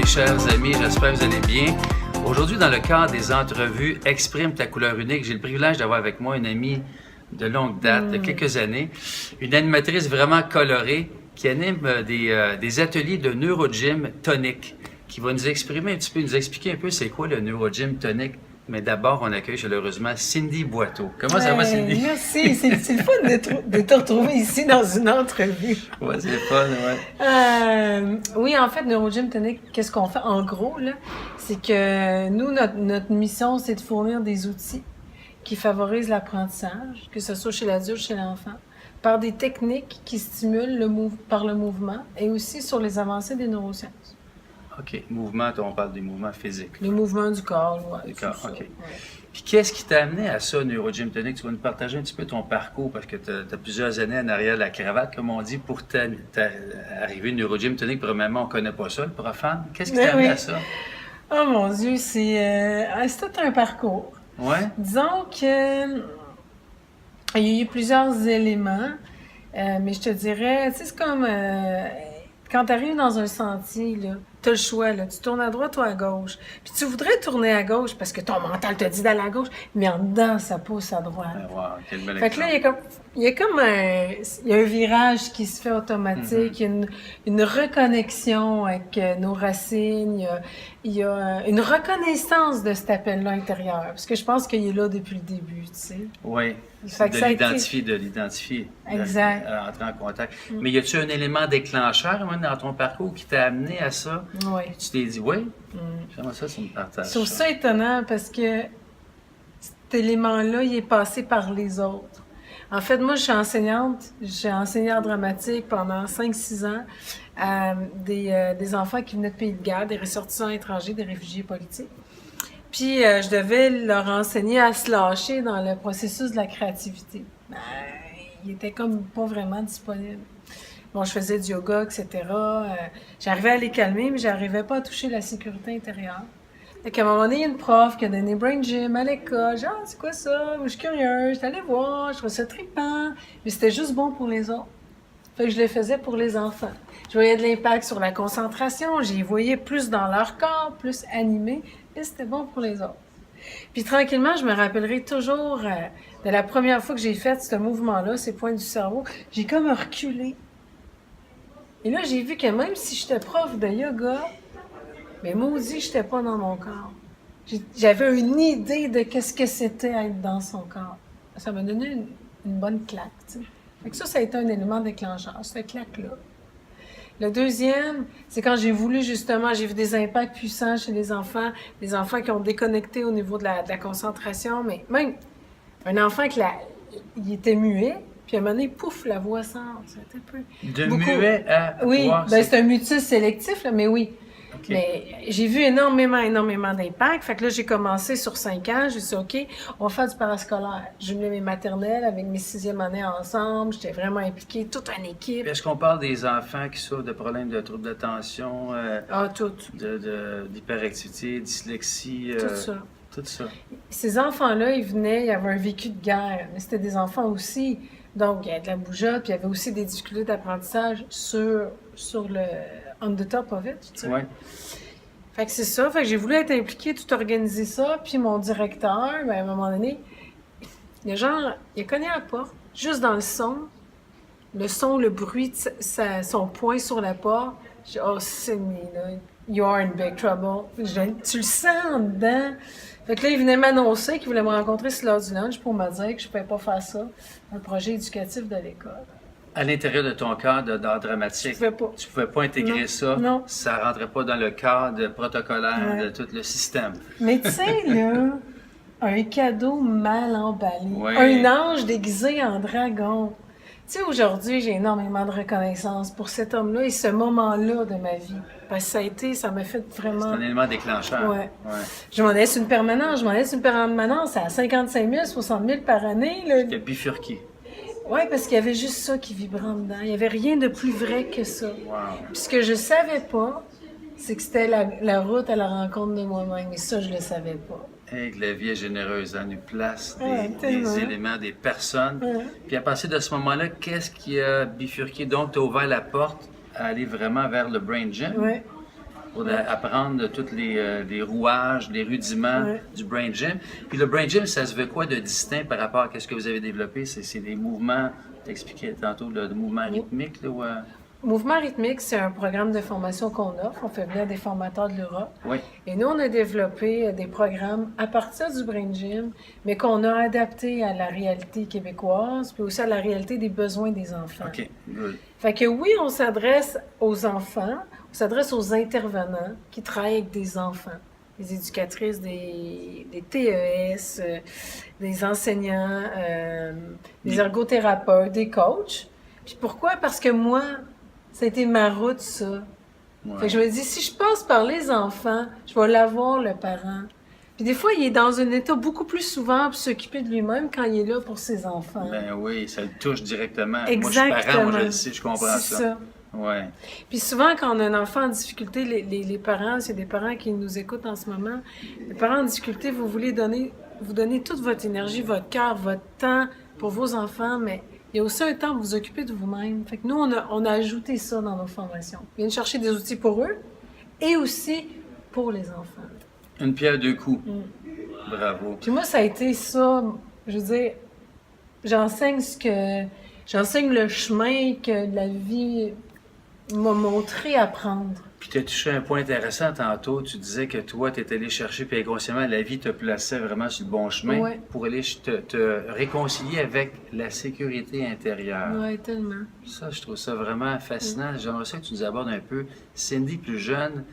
chers amis, j'espère que vous allez bien. Aujourd'hui, dans le cadre des entrevues Exprime ta couleur unique, j'ai le privilège d'avoir avec moi une amie de longue date, de quelques années, une animatrice vraiment colorée qui anime des ateliers de NeuroGym tonique, qui va nous exprimer un petit peu, nous expliquer un peu c'est quoi le NeuroGym tonique. Mais d'abord, on accueille chaleureusement Cindy Boiteau. Comment ça va, Cindy? Merci, c'est le fun de te retrouver ici dans une entrevue. Ouais, c'est le fun, ouais. Oui, en fait, NeuroGym Tonic, qu'est-ce qu'on fait? En gros, là, c'est que nous, notre mission, c'est de fournir des outils qui favorisent l'apprentissage, que ce soit chez l'adulte, chez l'enfant, par des techniques qui stimulent par le mouvement et aussi sur les avancées des neurosciences. OK. Mouvement, on parle des mouvements physiques. Les mouvements du corps, oui. Du corps, OK. Ouais. Puis qu'est-ce qui t'a amené à ça, NeuroGym Tonic? Tu vas nous partager un petit peu ton parcours parce que tu as plusieurs années en arrière de la cravate, comme on dit, pour arriver NeuroGym Tonic. Premièrement, on ne connaît pas ça, le profane. Qu'est-ce qui t'a amené à ça? Oh mon Dieu, c'est tout un parcours. Ouais. Disons que il y a eu plusieurs éléments, mais je te dirais, tu sais, c'est comme quand tu arrives dans un sentier, là, tu as le choix, là, tu tournes à droite ou à gauche. Puis tu voudrais tourner à gauche parce que ton mental te dit d'aller à gauche, mais en dedans, ça pousse à droite. Wow, quel bel Fait que là, il y a un virage qui se fait automatique, il y a une reconnexion avec nos racines, il y a une reconnaissance de cet appel-là intérieur, parce que je pense qu'il est là depuis le début, tu sais. Oui, Fait que ça a été- de l'identifier, Exact. entrer en contact. Mais y a-tu un élément déclencheur, moi, dans ton parcours qui t'a amené à ça? Oui. Tu t'es dit, oui? J'aimerais ça, tu me partages. Je trouve ça étonnant parce que cet élément-là, il est passé par les autres. En fait, moi, je suis enseignante. J'ai enseigné en dramatique pendant 5-6 ans à des enfants qui venaient de pays de guerre, des ressortissants étrangers, des réfugiés politiques. Puis, je devais leur enseigner à se lâcher dans le processus de la créativité. Ils étaient comme pas vraiment disponibles. Bon, je faisais du yoga, etc. J'arrivais à les calmer, mais j'arrivais pas à toucher la sécurité intérieure. Fait qu'à un moment donné, il y a une prof qui a donné Brain Gym à l'école. Genre, ah, c'est quoi ça? Moi, je suis curieuse. J'étais allée voir, je trouvais ça trippant. Mais c'était juste bon pour les autres. Fait que je le faisais pour les enfants. Je voyais de l'impact sur la concentration. J'y voyais plus dans leur corps, plus animé. Et c'était bon pour les autres. Puis tranquillement, je me rappellerai toujours de la première fois que j'ai fait ce mouvement-là, ces points du cerveau. J'ai comme reculé. Et là, j'ai vu que même si j'étais prof de yoga, mais maudit, j'étais pas dans mon corps. J'avais une idée de qu'est-ce que c'était être dans son corps. Ça m'a donné une bonne claque, tu sais. Fait que ça a été un élément déclencheur, cette claque-là. Le deuxième, c'est quand j'ai voulu justement, j'ai vu des impacts puissants chez les enfants qui ont déconnecté au niveau de la concentration, mais même un enfant il était muet, puis à un moment donné, pouf, la voix sort. C'était un peu... De muet à Oui, voir, c'est un mutisme sélectif, là, mais oui. OK. Mais j'ai vu énormément d'impact. Fait que là, j'ai commencé sur 5 ans. J'ai dit, OK, on va faire du parascolaire. J'ai mis mes maternelles avec mes 6e années ensemble. J'étais vraiment impliquée, toute une équipe. Est-ce qu'on parle des enfants qui souffrent de problèmes de troubles d'attention, Tout. d'hyperactivité, dyslexie? Tout ça. Tout ça. Ces enfants-là, ils venaient, il y avait un vécu de guerre. Mais c'était des enfants aussi. Donc, il y avait de la bougeotte, puis il y avait aussi des difficultés d'apprentissage sur le on the top of it, tu sais. Ouais. Fait que c'est ça. Fait que j'ai voulu être impliquée, tout organiser ça. Puis mon directeur, ben, à un moment donné, il a cogné à la porte, juste dans le son, le bruit, son poing sur la porte. J'ai dit, oh, Sydney, là, you are in big trouble. Tu le sens en dedans. Fait que là, il venait m'annoncer qu'il voulait me rencontrer sur l'heure du lunch pour me dire que je ne pouvais pas faire ça, un projet éducatif de l'école. À l'intérieur de ton cadre d'art dramatique, tu pouvais pas intégrer ça. Non. Ça rentrait pas dans le cadre protocolaire de tout le système. Mais tu sais, là, un cadeau mal emballé, Ouais. un ange déguisé en dragon. Tu sais, aujourd'hui, j'ai énormément de reconnaissance pour cet homme-là et ce moment-là de ma vie. Parce que ça m'a fait vraiment... C'est un élément déclencheur. Ouais. Je m'en laisse une permanence à 55 000, 60 000 par année. Là. C'était bifurqué. Oui, parce qu'il y avait juste ça qui vibrait en dedans. Il n'y avait rien de plus vrai que ça. Wow. Puis ce que je savais pas, c'est que c'était la route à la rencontre de moi-même. Et ça, je le savais pas. Hey, que la vie est généreuse, elle nous place tellement. des éléments, des personnes. Puis à partir de ce moment-là, qu'est-ce qui a bifurqué? Donc, tu as ouvert la porte à aller vraiment vers le Brain Gym. Oui. pour apprendre tous les rouages, les rudiments Ouais. du Brain Gym. Puis le Brain Gym, ça se veut quoi de distinct par rapport à ce que vous avez développé? C'est des mouvements, tu expliquais tantôt, de mouvements rythmiques, là, Mouvement rythmique, c'est un programme de formation qu'on offre. On fait venir des formateurs de l'Europe. Oui. Et nous, on a développé des programmes à partir du Brain Gym, mais qu'on a adapté à la réalité québécoise, puis aussi à la réalité des besoins des enfants. OK, good. Fait que oui, on s'adresse aux enfants, on s'adresse aux intervenants qui travaillent avec des enfants, des éducatrices, des TES, des enseignants, des ergothérapeutes, des coachs. Puis pourquoi? Parce que moi, ça a été ma route, ça. Ouais. Fait que je me dis, si je passe par les enfants, je vais l'avoir, le parent. Puis des fois, il est dans un état beaucoup plus souvent pour s'occuper de lui-même quand il est là pour ses enfants. Ben oui, ça le touche directement. Exactement. Moi, je suis parent, moi, je le sais, je comprends C'est ça. ça. Ouais. Puis souvent, quand on a un enfant en difficulté, les parents, c'est des parents qui nous écoutent en ce moment, les parents en difficulté, vous voulez vous donner toute votre énergie, votre cœur, votre temps pour vos enfants, mais il y a aussi un temps pour vous occuper de vous-même. Fait que nous, on a ajouté ça dans nos formations. On vient de chercher des outils pour eux et aussi pour les enfants. Une pierre deux coups. Bravo. Puis moi, ça a été ça, je veux dire, j'enseigne le chemin que la vie m'a montré à prendre. Puis tu as touché un point intéressant tantôt. Tu disais que toi, tu étais allé chercher, puis inconsciemment, la vie te plaçait vraiment sur le bon chemin Ouais. pour aller te réconcilier avec la sécurité intérieure. Ouais, tellement. Ça, je trouve ça vraiment fascinant. J'aimerais ça que tu nous abordes un peu. Cindy, plus jeune,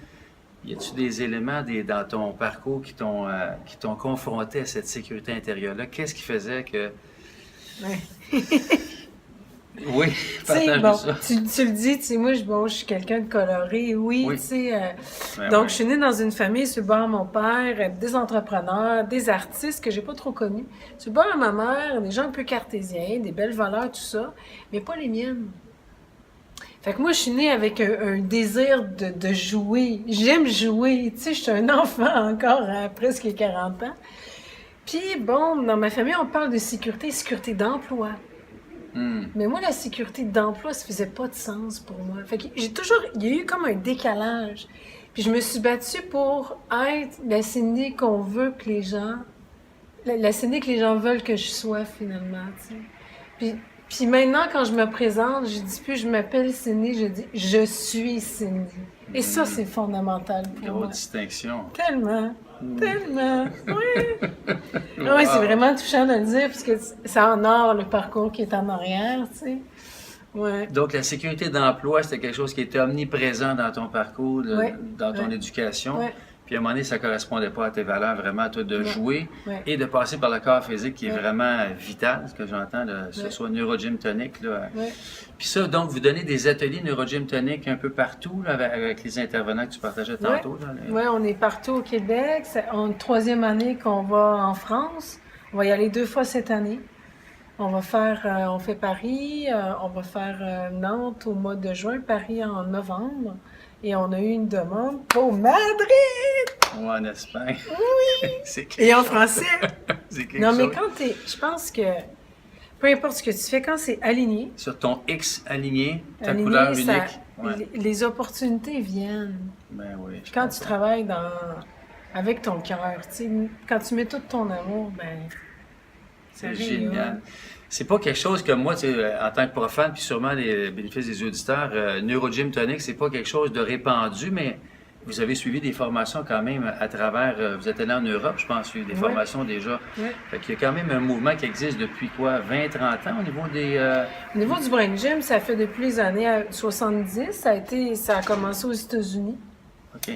y a-tu des éléments dans ton parcours qui t'ont confronté à cette sécurité intérieure-là? Qu'est-ce qui faisait que... Ouais. Oui, Tu sais, partage-nous bon, ça. tu le dis, tu sais, moi, je suis quelqu'un de coloré, oui, Oui. tu sais. Ben Donc, ouais. je suis née dans une famille, sur le bord de mon père, des entrepreneurs, des artistes que j'ai pas trop connus. Sur le bord de ma mère, des gens un peu cartésiens, des belles valeurs, tout ça, mais pas les miennes. Fait que moi, je suis née avec un désir de jouer. J'aime jouer, tu sais, je suis un enfant encore à presque 40 ans. Puis, bon, dans ma famille, on parle de sécurité d'emploi. Mais moi, la sécurité d'emploi, ça faisait pas de sens pour moi. Fait que il y a eu comme un décalage. Puis je me suis battue pour être la Cindy qu'on veut que les gens, la Cindy que les gens veulent que je sois finalement, tu sais. Puis maintenant, quand je me présente, je dis plus je m'appelle Cindy, je dis je suis Cindy. Et ça, c'est fondamental pour Grosse moi. distinction. Tellement. Tellement. Oui. Ah ouais, c'est vraiment touchant de le dire parce que ça honore le parcours qui est en arrière, tu sais. Ouais. Donc, la sécurité d'emploi, c'était quelque chose qui était omniprésent dans ton parcours, Ouais. dans ton Ouais. éducation. Ouais. Puis à un moment donné, ça ne correspondait pas à tes valeurs, vraiment, toi, de Ouais. jouer Ouais. et de passer par le corps physique qui est Ouais. vraiment vital, ce que j'entends, que ce Ouais. soit neurogym tonique. Là. Ouais. Puis ça, donc, vous donnez des ateliers neurogym tonique un peu partout, là, avec les intervenants que tu partageais tantôt. Là, Oui, on est partout au Québec. C'est en troisième année qu'on va en France. On va y aller 2 fois cette année. On fait Paris, on va faire Nantes au mois de juin, Paris en novembre. Et on a eu une demande pour Madrid! Ou en Espagne. Oui! C'est quelque Et en chose. français. C'est quelque Non, mais chose. je pense que peu importe ce que tu fais, quand c'est aligné, Sur ton X aligné, ta couleur ça- unique. Ouais. les opportunités viennent. Ben oui. je Quand tu comprends. travailles avec ton cœur, tu sais, quand tu mets tout ton amour, ben, ça C'est rayonne. génial. C'est pas quelque chose que moi, tu sais, en tant que profane, puis sûrement les bénéfices des auditeurs, Neurogym Tonic, c'est pas quelque chose de répandu, mais vous avez suivi des formations quand même à travers, vous êtes allé en Europe, je pense, suivre des Ouais. formations déjà. Ouais. Fait qu'il y a quand même un mouvement qui existe depuis quoi, 20-30 ans au niveau des... Au niveau du Brain Gym, ça fait depuis les années 70. Ça a commencé aux États-Unis. OK.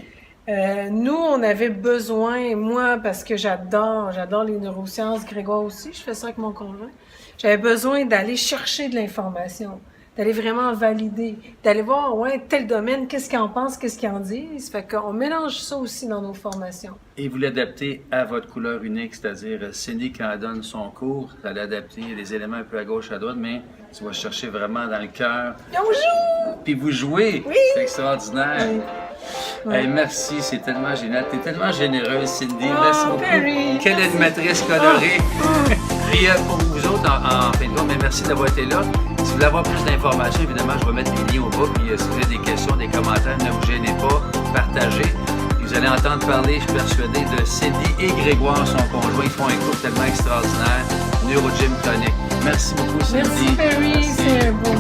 Nous, on avait besoin, moi, parce que j'adore les neurosciences, Grégoire aussi, je fais ça avec mon conjoint. J'avais besoin d'aller chercher de l'information, d'aller vraiment valider, d'aller voir, ouais, tel domaine, qu'est-ce qu'ils en pensent, qu'est-ce qu'ils en disent. Fait qu'on mélange ça aussi dans nos formations. Et vous l'adaptez à votre couleur unique, c'est-à-dire Cindy, quand elle donne son cours, elle adapte les éléments un peu à gauche, à droite, mais tu vas chercher vraiment dans le cœur. Et on joue! Puis vous jouez! Oui! C'est extraordinaire! Oui. Hey, merci, c'est tellement génial. Tu es tellement généreuse, Cindy. Oh, Merci beaucoup. Perry, Quelle merci. animatrice colorée. Puis pour vous autres, en fin de compte, mais merci d'avoir été là. Si vous voulez avoir plus d'informations, évidemment, je vais mettre les liens au bas. Puis si vous avez des questions, des commentaires, ne vous gênez pas. partager. Et vous allez entendre parler, je suis persuadé, de Cindy et Grégoire, son conjoint. Ils font un couple tellement extraordinaire. Neurogym Tonic. Merci beaucoup, Cindy. Merci, Perry. Merci. C'est un beau